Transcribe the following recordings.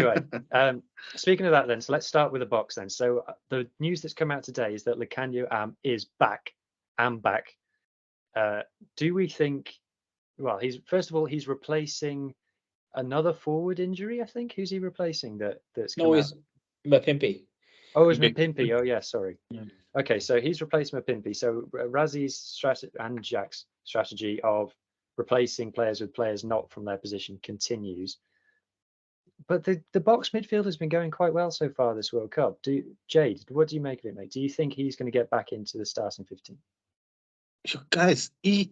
Anyway, speaking of that then, so let's start with the Boks then. So the news that's come out today is that Lukhanyo Am is back. Back. Do we think, well, he's replacing another forward injury, I think. Who's he replacing that's come out? he's Mapimpi. Oh, it was Mapimpi. Oh, yeah, sorry. Yeah. Okay, so he's replacing Mapimpi. So Razi's strategy and Jack's strategy of replacing players with players not from their position continues. But the Boks midfield has been going quite well so far this World Cup. Jade, what do you make of it, mate? Do you think he's going to get back into the starting 15? Sure, guys, a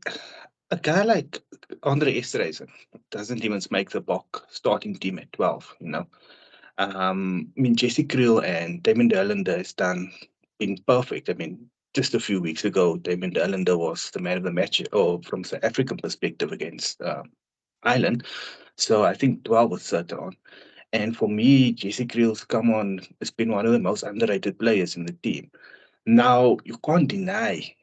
guy like Andre Esterhuizen doesn't even make the Bok starting team at 12, you know. I mean, Jesse Kriel and Damon de Allende has been perfect. I mean, just a few weeks ago, Damon de Allende was the man of the match, or from South African perspective, against Ireland. So I think 12 was certain on. And for me, Jesse Kriel's come on, has been one of the most underrated players in the team. Now, you can't deny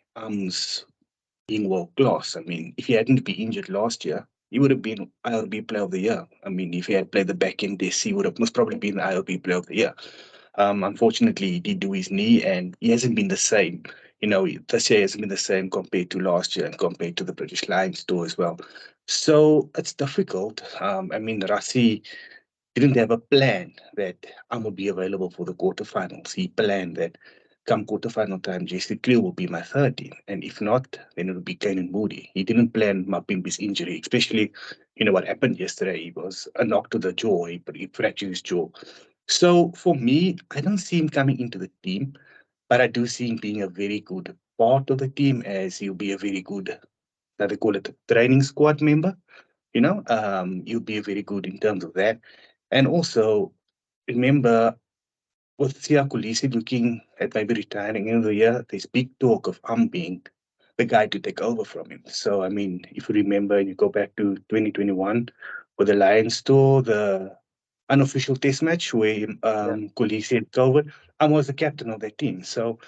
being world class. I mean, if he hadn't been injured last year, he would have been ILB Player of the Year. I mean, if he had played the back end this, he would have most probably been the ILB Player of the Year. Unfortunately, he did do his knee, and he hasn't been the same. You know, this year hasn't been the same compared to last year and compared to the British Lions tour as well. So it's difficult. I mean, Rassi didn't have a plan that I'm going to be available for the quarterfinals. He planned that come quarterfinal time, Jesse Kriel will be my third team. And if not, then it will be Kane and Moody. He didn't plan Mapimpi's injury, especially, you know, what happened yesterday. He was a knock to the jaw. He fractured his jaw. So for me, I don't see him coming into the team, but I do see him being a very good part of the team, as he'll be a very good, how they call it, a training squad member. You know, he'll be very good in terms of that. And also, remember, with Siya Kolisi looking at maybe retiring in the year, there's big talk of being the guy to take over from him. So, I mean, if you remember, you go back to 2021 with the Lions tour, the unofficial test match where Kolisi had COVID, I was the captain of that team. So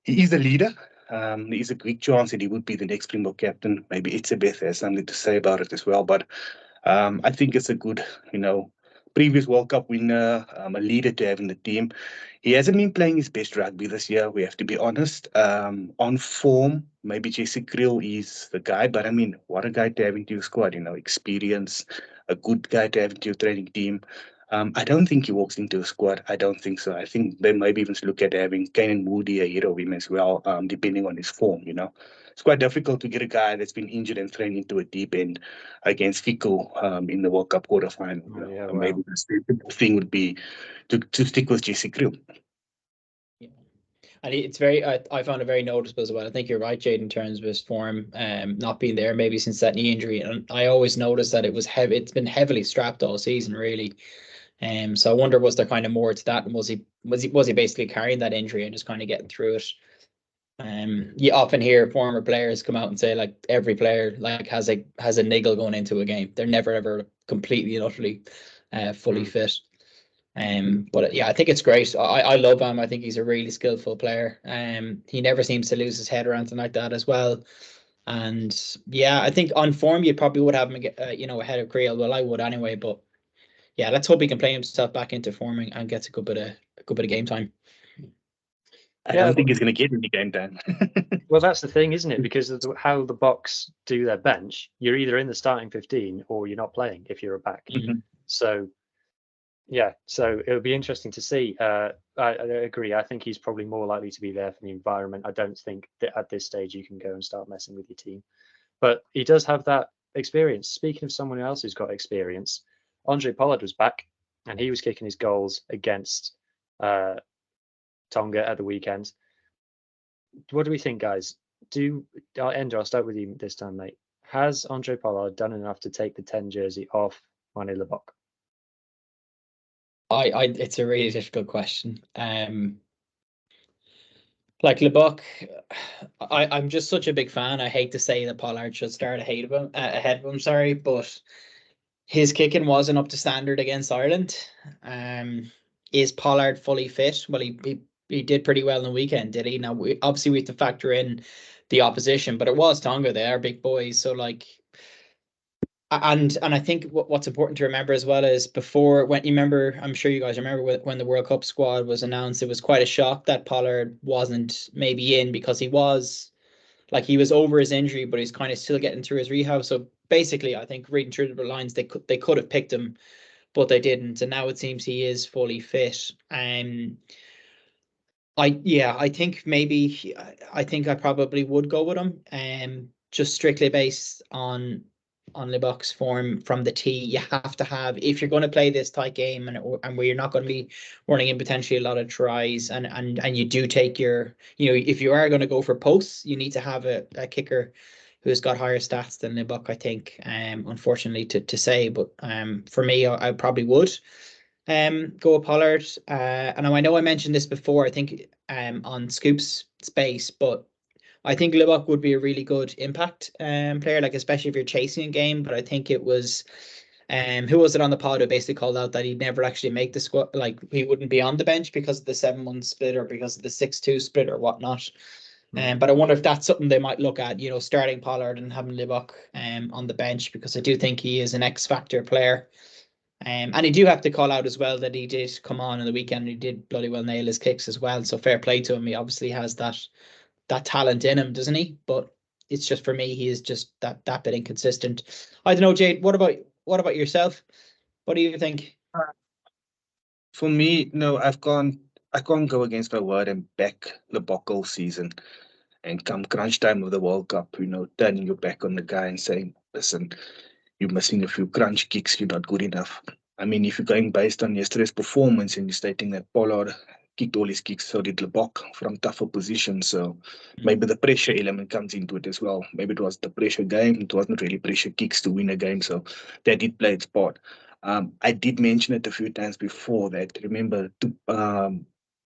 he is the leader. There is a great chance that he would be the next Springbok captain. Maybe Itzebeth has something to say about it as well. But I think it's a good, you know, previous World Cup winner, a leader to have in the team. He hasn't been playing his best rugby this year, we have to be honest. On form, maybe Jesse Kriel is the guy, but I mean, what a guy to have into your squad, you know, experience, a good guy to have into your training team. I don't think he walks into a squad. I don't think so. I think they maybe even look at having Kane and Moody ahead of him as well, depending on his form, you know. It's quite difficult to get a guy that's been injured and thrown into a deep end against Fico in the World Cup quarterfinal. Oh, yeah, wow. Maybe the simple thing would be to stick with Jesse Kriel. Yeah. And it's very, I found it very noticeable as well. I think you're right, Jade, in terms of his form not being there maybe since that knee injury. And I always noticed that it's been heavily strapped all season, really. So I wonder, was there kind of more to that, and was he basically carrying that injury and just kind of getting through it? You often hear former players come out and say, like, every player like has a niggle going into a game. They're never ever completely and utterly fully fit. But yeah, I think it's great. I love him. I think he's a really skillful player. He never seems to lose his head or anything like that as well. And yeah, I think on form you probably would have him, ahead of Kriel. Well, I would anyway. But yeah, let's hope he can play himself back into forming and gets a good bit of game time. I don't think he's going to get any game time. Well, that's the thing, isn't it? Because of how the Boks do their bench, you're either in the starting 15 or you're not playing if you're a back. Mm-hmm. So, yeah, so it'll be interesting to see. I agree. I think he's probably more likely to be there for the environment. I don't think that at this stage you can go and start messing with your team. But he does have that experience. Speaking of someone else who's got experience, Andre Pollard was back and he was kicking his goals against Tonga at the weekend. What do we think, guys? I'll start with you this time, mate. Has Andre Pollard done enough to take the 10 jersey off Mane Libbok? It's a really difficult question. Like Libbok, I'm just such a big fan. I hate to say that Pollard should start ahead of him, sorry, but his kicking wasn't up to standard against Ireland. Is Pollard fully fit? Well, he did pretty well in the weekend, did he? Now, we have to factor in the opposition, but it was Tonga. They are big boys, so like, And I think what's important to remember as well is before, when you remember, I'm sure you guys remember when the World Cup squad was announced, it was quite a shock that Pollard wasn't maybe in, because he was over his injury, but he's kind of still getting through his rehab. So basically, I think reading through the lines, they could have picked him, but they didn't, and now it seems he is fully fit. I think maybe I think I probably would go with him. Just strictly based on Libbok's form from the tee. You have to have, if you're going to play this tight game and where you're not going to be running in potentially a lot of tries, and you do take your, if you are going to go for posts, you need to have a kicker who's got higher stats than Libbok, I think. Unfortunately to say, but for me, I probably would go with Pollard. And I know I mentioned this before, I think on Scoop's space, but I think Libbok would be a really good impact player, like especially if you're chasing a game. But I think it was who was it on the pod who basically called out that he'd never actually make the squad, like he wouldn't be on the bench because of the 7-1 split or because of the 6-2 split or whatnot. But I wonder if that's something they might look at, starting Pollard and having Libbok on the bench, because I do think he is an X-factor player. And he do have to call out as well that he did come on the weekend and he did bloody well nail his kicks as well. So fair play to him. He obviously has that talent in him, doesn't he? But it's just, for me, he is just that bit inconsistent. I don't know, Jade. What about yourself? What do you think? For me, no, I can't go against my word and back Libbok all season. And come crunch time of the World Cup, turning your back on the guy and saying, listen, you're missing a few crunch kicks, you're not good enough. I mean, if you're going based on yesterday's performance and you're stating that Pollard kicked all his kicks, so did Libbok from tougher positions. So maybe the pressure element comes into it as well. Maybe it was the pressure game. It wasn't really pressure kicks to win a game. So that did play its part. I did mention it a few times before that, remember,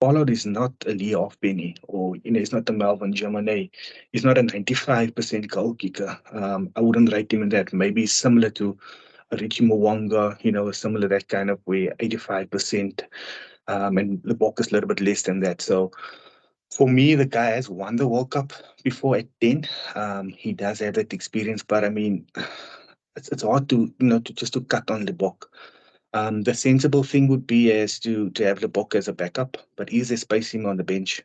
Pollard is not a Lee Penny, or he's not a Melvin Germanet. He's not a 95% goal kicker. I wouldn't rate him in that. Maybe similar to Richie Mwanga, similar that kind of way, 85%. And Libbok is a little bit less than that. So for me, the guy has won the World Cup before at 10. He does have that experience, but I mean, it's hard to to cut on Libbok. The sensible thing would be as to have Libbok as a backup, but is there space him on the bench?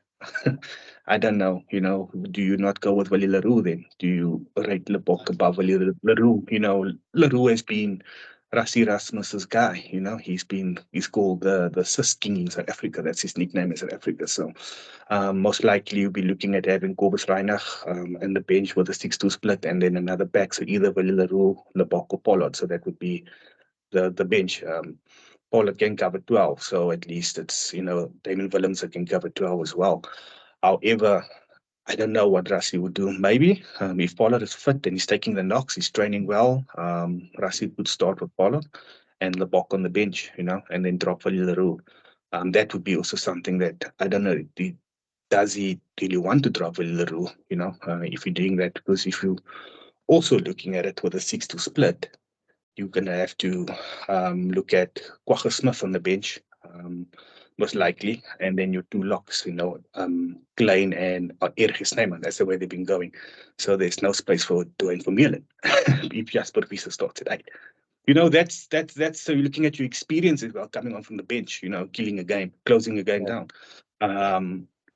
I don't know. Do you not go with Willie Leroux then? Do you rate Libbok above Willie Leroux? Leroux has been Rassie Rasmus's guy. He's called the Sis King in South Africa. That's his nickname in South Africa. So most likely you'll be looking at having Kobus Reinach in the bench with a 6-2 split, and then another back. So either Willie Leroux, Libbok, or Pollard. So that would be the bench. Pollard can cover 12, so at least it's Damon Willemse can cover 12 as well. However, I don't know what Rassie would do. Maybe if Pollard is fit and he's taking the knocks, he's training well, Rassie would start with Pollard and Libbok on the bench, and then drop Willie Leroux. That would be also something that I don't know. Does he really want to drop Willie Leroux? If you're doing that, because if you also looking at it with a 6-2 split, you're going to have to look at Kwagga Smith on the bench, most likely, and then your two locks, Klein and Erich Snyman. That's the way they've been going. So there's no space for Dwayne Vermeulen if Jasper Wiese starts at 8. That's so you're looking at your experience as well, coming on from the bench, killing a game, closing a game down.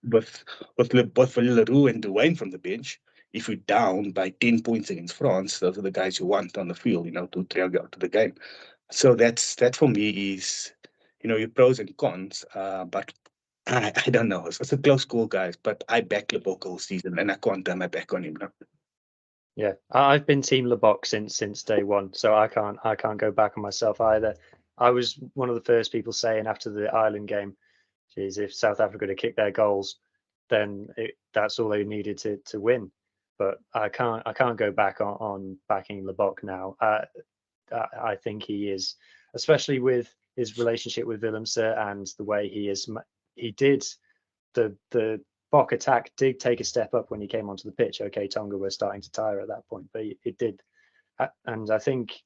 With Leroux and Dwayne from the bench, if you're down by 10 points against France, those are the guys you want on the field, to drag out to the game. So that for me is, your pros and cons. But I don't know. It's a close call, guys. But I back Libbok all season, and I can't turn my back on him now. Yeah, I've been Team Libbok since day one, so I can't go back on myself either. I was one of the first people saying after the Ireland game, geez, if South Africa had kicked their goals, then that's all they needed to win. But I can't go back on backing Libbok now. I think he is, especially with his relationship with Willemse and the way he did the Bok attack did take a step up when he came onto the pitch. Okay, Tonga were starting to tire at that point, but it did. And I think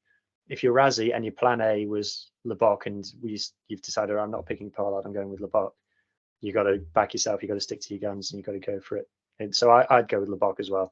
if you're Rassie and your plan A was Libbok, and you've decided I'm not picking Pollard, I'm going with Libbok, you got to back yourself. You got to stick to your guns, and you got to go for it. And so I'd go with Libbok as well.